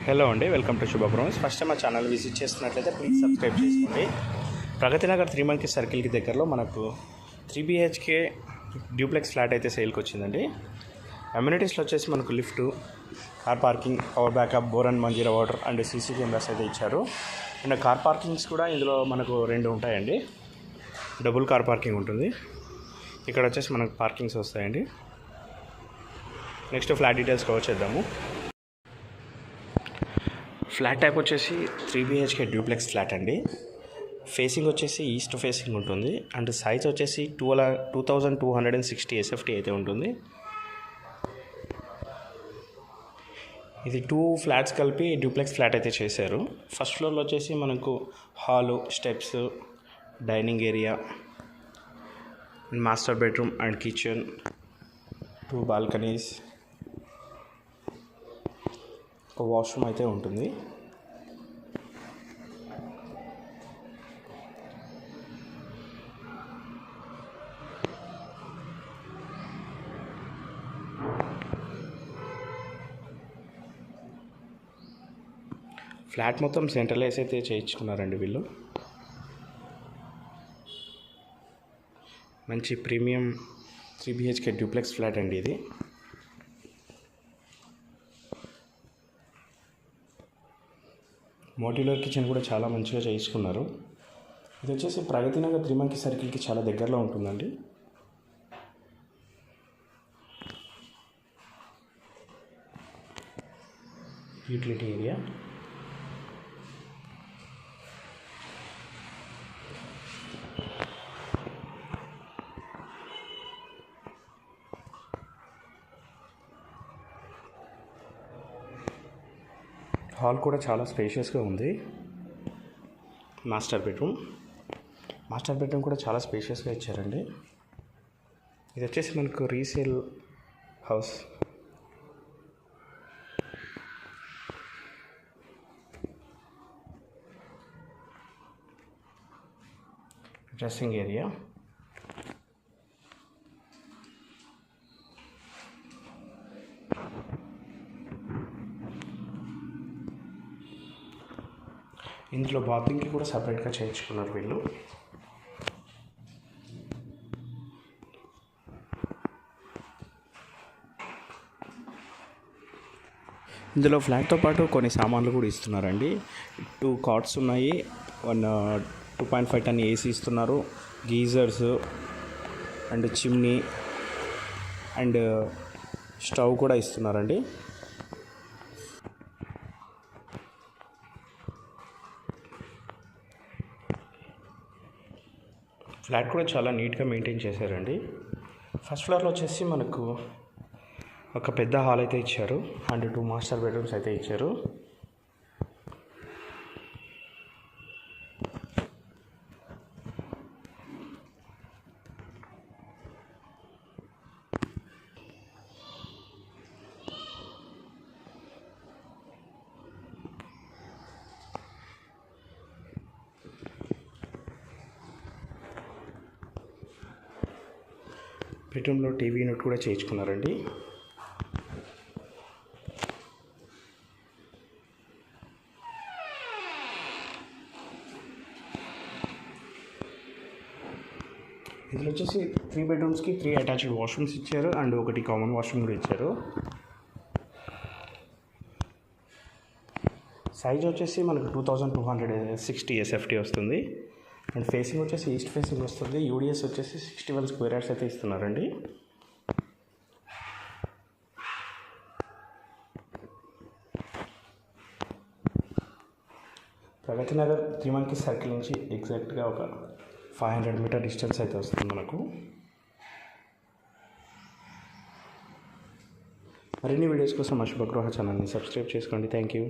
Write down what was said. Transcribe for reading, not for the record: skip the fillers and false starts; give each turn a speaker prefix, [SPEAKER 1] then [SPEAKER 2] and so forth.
[SPEAKER 1] Hello అండి, welcome to శుభ promise. First time మా ఛానల్ విజిట్ చేస్తున్నట్లయితే ప్లీజ్ సబ్స్క్రైబ్ చేసుకోండి. ప్రగతి నగర్ 3 మంకీ సర్కిల్కి దగ్గరలో మనకు 3 BHK డ్యూప్లెక్స్ ఫ్లాట్ అయితే సేల్కి వచ్చిందండి. అమ్యూనిటీస్లో వచ్చేసి మనకు lift, car parking, power backup, bore and Manjeera water and CC cameras అయితే ఇచ్చారు. అండ్ కార్ పార్కింగ్స్ కూడా ఇందులో మనకు 2 ఉంటాయండి. డబుల్ కార్ పార్కింగ్ ఉంటుంది. ఇక్కడ వచ్చేసి మనకు పార్కింగ్స్ వస్తాయండి. నెక్స్ట్ ఫ్లాట్ డీటెయిల్స్ కవర్ చేద్దాము. ఫ్లాట్ టైప్ వచ్చేసి 3 BHK డ్యూప్లెక్స్ ఫ్లాట్ అండి. ఫేసింగ్ వచ్చేసి ఈస్ట్ ఫేసింగ్ ఉంటుంది. అండ్ సైజ్ వచ్చేసి 2260 SFT అయితే ఉంటుంది. ఇది 2 ఫ్లాట్స్ కలిపి డ్యూప్లెక్స్ ఫ్లాట్ అయితే చేశారు. ఫస్ట్ ఫ్లోర్లో వచ్చేసి మనకు hall, steps, dining area, master bedroom and kitchen, 2 balconies, ఒక వాష్రూమ్ అయితే ఉంటుంది. ఫ్లాట్ మొత్తం సెంట్రలైజ్ అయితే చేయించుకున్నారండి వీళ్ళు. మంచి ప్రీమియం 3 BHK డ్యూప్లెక్స్ ఫ్లాట్ అండి ఇది. మోడ్యులర్ కిచెన్ కూడా చాలా మంచిగా చేయించుకున్నారు. ఇది వచ్చేసి ప్రగతి నగర్ 3 మంకీ సర్కిల్కి చాలా దగ్గరలో ఉంటుందండి. యూటిలిటీ ఏరియా, హాల్ కూడా చాలా స్పేషియస్గా ఉంది. మాస్టర్ బెడ్రూమ్ కూడా చాలా స్పేషియస్గా ఇచ్చారండి. ఇది వచ్చేసి మనకు రీసేల్ హౌస్. డ్రెస్సింగ్ ఏరియా, ఇందులో బాత్రూమ్కి కూడా సపరేట్గా చేయించుకున్నారు వీళ్ళు. ఇందులో ఫ్లాట్తో పాటు కొన్ని సామాన్లు కూడా ఇస్తున్నారండి. 2 కాట్స్ ఉన్నాయి, 2.5 టన్ AC ఇస్తున్నారు, geysers and chimney and stove కూడా ఇస్తున్నారండి. ఫ్లాట్ కూడా చాలా నీట్గా మెయింటైన్ చేశారండి. ఫస్ట్ ఫ్లోర్లో వచ్చేసి మనకు ఒక పెద్ద హాల్ అయితే ఇచ్చారు అండ్ 2 మాస్టర్ బెడ్రూమ్స్ అయితే ఇచ్చారు. బెడ్రూమ్లో టీవీ యూనిట్ కూడా చేయించుకున్నారండి. ఇందులో వచ్చేసి 3 బెడ్రూమ్స్కి 3 అటాచ్డ్ వాష్రూమ్స్ ఇచ్చారు అండ్ 1 కామన్ వాష్రూమ్ కూడా ఇచ్చారు. సైజ్ వచ్చేసి మనకు 2260 SFT వస్తుంది. అండ్ ఫేసింగ్ వచ్చేసి ఈస్ట్ ఫేసింగ్ వస్తుంది. UDS వచ్చేసి 61 స్క్వేర్ యార్డ్స్ అయితే ఇస్తున్నారండి. ప్రగతి నగర్ 3 మంకీ సర్కిల్ నుంచి ఎగ్జాక్ట్గా ఒక 500 మీటర్ డిస్టెన్స్ అయితే వస్తుంది మనకు. మరిన్ని వీడియోస్ కోసం మా శుభగృహ ఛానల్ని సబ్స్క్రైబ్ చేసుకోండి. Thank you.